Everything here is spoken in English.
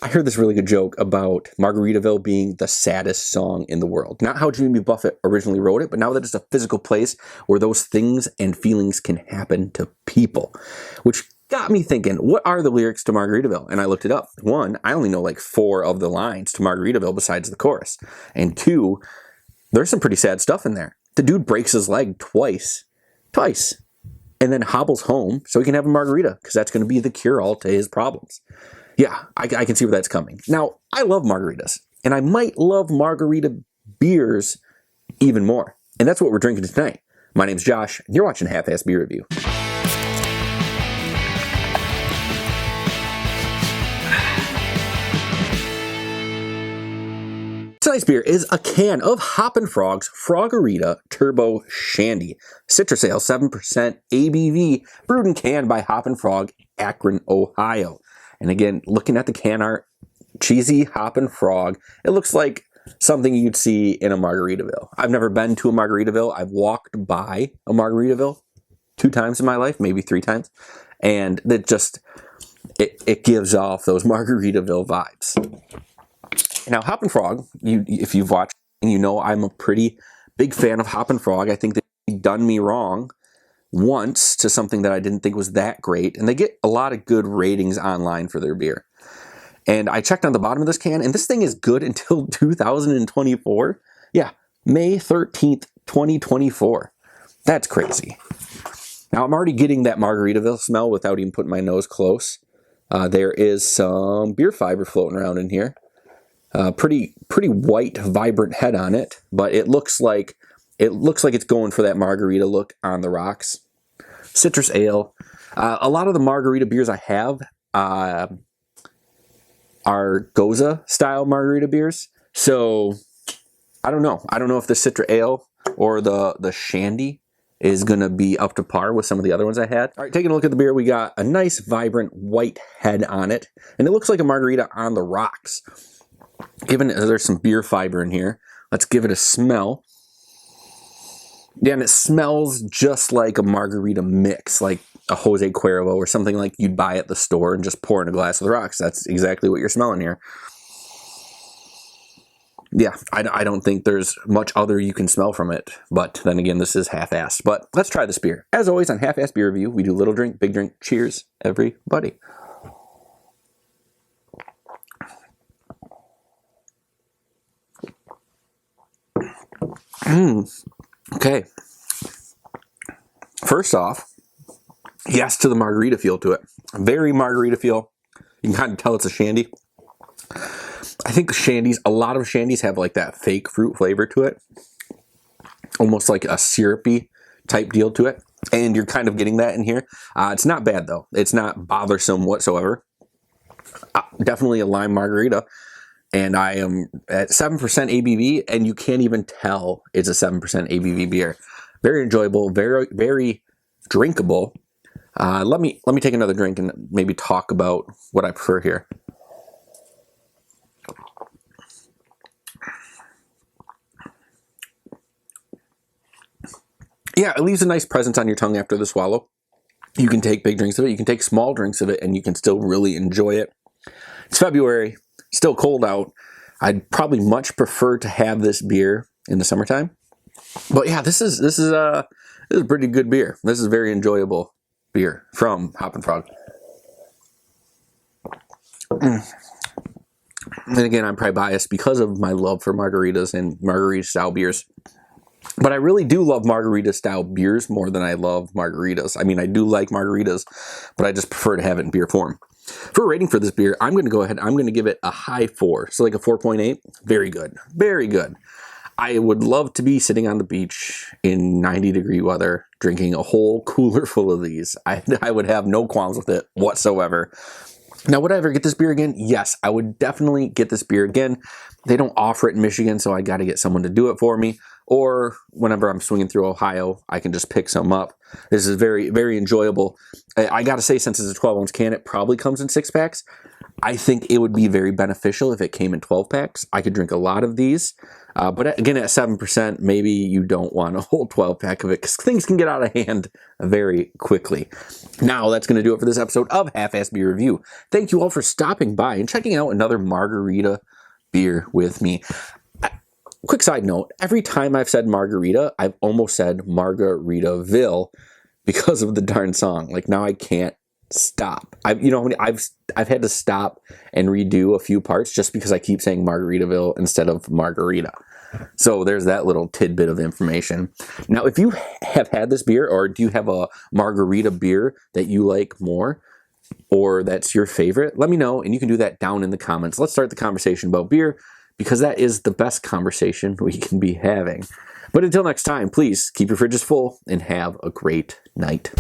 I heard this really good joke about Margaritaville being the saddest song in the world. Not how Jimmy Buffett originally wrote it, but now that it's a physical place where those things and feelings can happen to people. Which got me thinking, what are the lyrics to Margaritaville? And I looked it up. One, I only know like 4 of the lines to Margaritaville besides the chorus. And 2, there's some pretty sad stuff in there. The dude breaks his leg twice, and then hobbles home so he can have a margarita, because that's going to be the cure-all to his problems. Yeah, I can see where that's coming. Now, I love margaritas, and I might love margarita beers even more. And that's what we're drinking tonight. My name's Josh, and you're watching Half-Ass Beer Review. Tonight's beer is a can of Hoppin Frog's Frogarita Turbo Shandy. Citrus ale, 7% ABV, brewed and canned by Hoppin Frog, Akron, Ohio. And again, looking at the can art, cheesy Hoppin Frog, it looks like something you'd see in a Margaritaville. I've never been to a Margaritaville. I've walked by a Margaritaville 2 times in my life, maybe 3 times. And it gives off those Margaritaville vibes. Now, Hoppin Frog, if you've watched, you know I'm a pretty big fan of Hoppin Frog. I think they've done me wrong once to something that I didn't think was that great. And they get a lot of good ratings online for their beer. And I checked on the bottom of this can, and this thing is good until 2024. Yeah, May 13th, 2024. That's crazy. Now, I'm already getting that Margaritaville smell without even putting my nose close. There is some beer fiber floating around in here. Pretty white, vibrant head on it, but it looks like it's going for that margarita look on the rocks. Citrus ale. A lot of the margarita beers I have are Goza style margarita beers. So I don't know. I don't know if the Citrus ale or the Shandy is going to be up to par with some of the other ones I had. All right, taking a look at the beer, we got a nice, vibrant white head on it, and it looks like a margarita on the rocks. Given there's some beer fiber in here, let's give it a smell. Yeah, and it smells just like a margarita mix, like a Jose Cuervo or something like you'd buy at the store and just pour in a glass of the rocks. That's exactly what you're smelling here. Yeah, I don't think there's much other you can smell from it, but then again, this is half-assed. But let's try this beer. As always, on Half-Assed Beer Review, we do little drink, big drink. Cheers, everybody. Okay. First off, yes to the margarita feel to it. Very margarita feel. You can kind of tell it's a shandy. I think a lot of shandies have like that fake fruit flavor to it. Almost like a syrupy type deal to it. And you're kind of getting that in here. It's not bad though. It's not bothersome whatsoever. Definitely a lime margarita. And I am at 7% ABV, and you can't even tell it's a 7% ABV beer. Very enjoyable, very, very drinkable. Let me take another drink and maybe talk about what I prefer here. Yeah, it leaves a nice presence on your tongue after the swallow. You can take big drinks of it, you can take small drinks of it, and you can still really enjoy it. It's February. Still cold out. I'd probably much prefer to have this beer in the summertime. But yeah, this is a pretty good beer. This is a very enjoyable beer from Hoppin Frog. And again, I'm probably biased because of my love for margaritas and margarita style beers. But I really do love margarita style beers more than I love margaritas. I mean, I do like margaritas, but I just prefer to have it in beer form. For a rating for this beer, I'm going to go ahead, I'm going to give it a high 4. So like a 4.8. Very good. Very good. I would love to be sitting on the beach in 90-degree weather, drinking a whole cooler full of these. I would have no qualms with it whatsoever. Now, would I ever get this beer again? Yes, I would definitely get this beer again. They don't offer it in Michigan, so I got to get someone to do it for me. or whenever I'm swinging through Ohio, I can just pick some up. This is very, very enjoyable. I got to say, since it's a 12-ounce can, it probably comes in 6-packs. I think it would be very beneficial if it came in 12-packs. I could drink a lot of these. But again, at 7%, maybe you don't want a whole 12-pack of it because things can get out of hand very quickly. Now, that's going to do it for this episode of Half-Assed Beer Review. Thank you all for stopping by and checking out another margarita beer with me. Quick side note, every time I've said margarita, I've almost said Margaritaville because of the darn song. Like, now I can't stop. I've had to stop and redo a few parts just because I keep saying Margaritaville instead of margarita. So there's that little tidbit of information. Now, if you have had this beer, or do you have a margarita beer that you like more, or that's your favorite, let me know, and you can do that down in the comments. Let's start the conversation about beer, because that is the best conversation we can be having. But until next time, please keep your fridges full and have a great night.